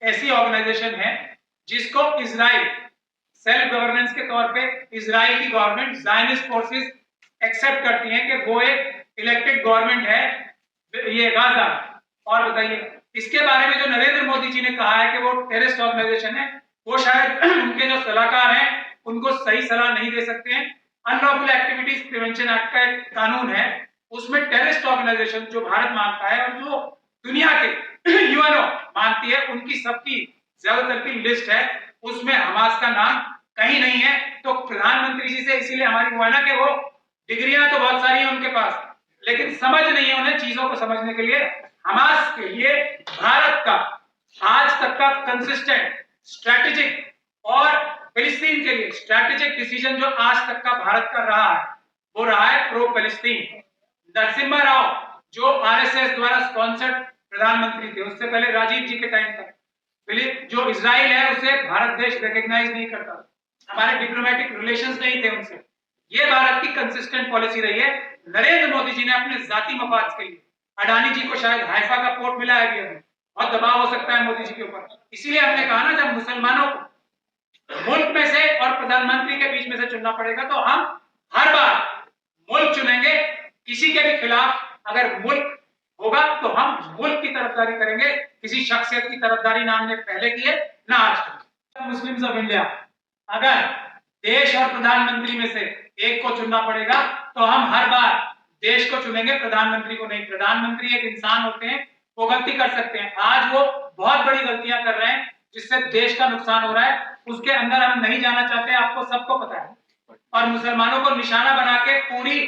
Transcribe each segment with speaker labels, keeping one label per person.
Speaker 1: ऐसी ऑर्गेनाइजेशन है जिसको इजराइल सेल्फ गवर्नेंस के तौर पे इजराइल की गवर्नमेंट ज़ायनिस्ट फोर्सेस एक्सेप्ट करती हैं कि वो एक इलेक्टेड गवर्नमेंट है ये गाजा। और बताइए इसके बारे में जो नरेंद्र मोदी जी ने कहा है कि वो टेररिस्ट ऑर्गेनाइजेशन है, वो शायद उनके जो सलाहकार हैं उनको सही सलाह नहीं दे सकते हैं। अनलॉफुल एक्टिविटीज प्रिवेंशन एक्ट का एक कानून है, उसमें टेररिस्ट ऑर्गेनाइजेशन जो भारत मानता है और जो दुनिया के यूएनओ मानती है उनकी सबकी ज्यादातर की लिस्ट है, उसमें हमास का नाम कहीं नहीं है। तो प्रधानमंत्री जी से इसीलिए हमारी हुआ ना कि वो डिग्रियां तो बहुत सारी हैं उनके पास, लेकिन समझ नहीं है उन्हें चीजों को समझने के लिए। हमास के लिए भारत का आज तक का कंसिस्टेंट स्ट्रेटेजिक और फिलिस्तीन के लिए स्ट्रेटेजिक डिसीजन जो आज तक का भारत का रहा है वो रहा है प्रो फिलिस्तीन। नरसिम्हा राव जो आरएसएस द्वारा स्पॉन्सर्ड प्रधानमंत्री थे, उससे पहले राजीव जी के टाइम तक जो इजराइल है उसे भारत देश रिकॉग्नाइज नहीं करता, हमारे डिप्लोमेटिक रिलेशंस नहीं थे उनसे। ये भारत की कंसिस्टेंट पॉलिसी रही है। नरेंद्र मोदी जी ने अपने जाति मफाद के लिए, अडानी जी को शायद हाइफा का पोर्ट मिला है, अभी बहुत दबाव हो सकता है मोदी जी के ऊपर, इसीलिए हमने कहा ना जब मुसलमानों को मुल्क में से और प्रधानमंत्री के बीच में से चुनना पड़ेगा तो हम हर बार मुल्क चुनेंगे। किसी के भी खिलाफ अगर मुल्क होगा तो हम मुल्क की तरफदारी करेंगे, किसी शख्सियत की तरफदारी ना हमने पहले की है ना आज करेंगे। मुस्लिम्स ऑफ इंडिया, अगर देश और प्रधानमंत्री में से एक को चुनना पड़ेगा तो हम हर बार देश को चुनेंगे, प्रधानमंत्री को नहीं। प्रधानमंत्री एक इंसान होते हैं, वो गलती कर सकते हैं, आज वो बहुत बड़ी गलतियां कर रहे हैं जिससे देश का नुकसान हो रहा है, उसके अंदर हम नहीं जाना चाहते, आपको सबको पता है। और मुसलमानों को निशाना बना के पूरी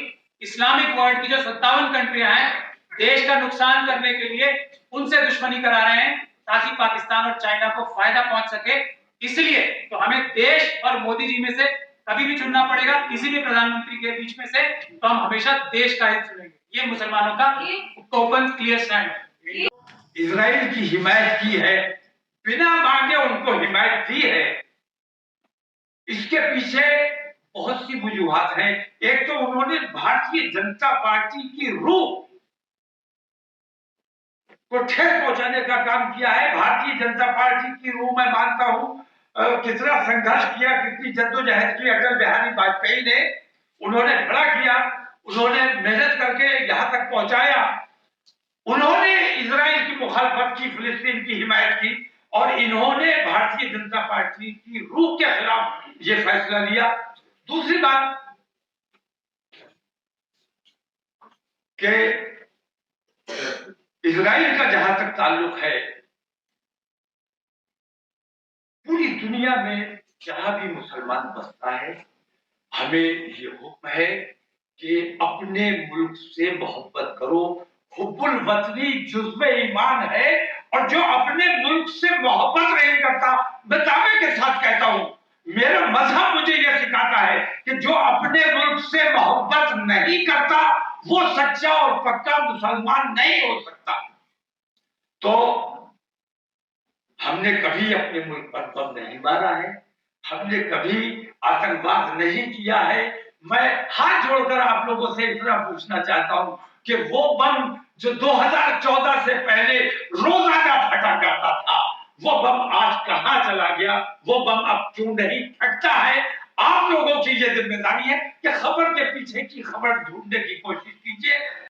Speaker 1: इस्लामिक वर्ल्ड की जो 57 कंट्रियां हैं देश का नुकसान करने के लिए उनसे दुश्मनी करा रहे हैं ताकि पाकिस्तान और चाइना को फायदा पहुंच सके। इसलिए तो हमें देश और मोदी जी में से कभी भी चुनना पड़ेगा, किसी भी प्रधानमंत्री के बीच में से, तो हम हमेशा देश का हित चुनेंगे। ये मुसलमानों का ओपन क्लियर स्टैंड है।
Speaker 2: इजराइल की हिमायत की है, बिना मांगे उनको हिमायत दी है, इसके पीछे बहुत सी वजूहात हैं। एक तो उन्होंने भारतीय जनता पार्टी की रूह को ठेस पहुंचाने का काम किया है। भारतीय जनता पार्टी की रूह मैं मानता हूं कितना संघर्ष किया, कितनी जद्दोजहद की अटल बिहारी वाजपेयी ने, उन्होंने खड़ा किया, उन्होंने मेहनत करके यहां तक पहुंचाया। उन्होंने इजराइल की मुखालफत की, फिलिस्तीन की हिमायत की, और इन्होंने भारतीय जनता पार्टी की रूह के खिलाफ ये फैसला लिया। दूसरी बात कि इजराइल का जहां तक ताल्लुक है, पूरी दुनिया में जहां भी मुसलमान बसता है, हमें ये हुक्म है कि अपने मुल्क से मोहब्बत करो। हुब्बुल वतनी जुज़्व ईमान है, और जो अपने मुल्क से मोहब्बत नहीं करता, मैं दावे के साथ कहता हूं, मेरा मजहब मुझे यह सिखाता है कि जो अपने मुल्क से मोहब्बत नहीं करता वो सच्चा और पक्का मुसलमान नहीं हो सकता। तो हमने कभी अपने मुल्क पर बम नहीं मारा है, हमने कभी आतंकवाद नहीं किया है। मैं हाथ जोड़कर आप लोगों से इतना पूछना चाहता हूं कि वो बम जो 2014 से पहले रोजाना फटा करता था, वो बम आज कहां चला गया? वो बम अब क्यों नहीं फटता है? आप लोगों की ये जिम्मेदारी है कि खबर के पीछे की खबर ढूंढने की कोशिश कीजिए।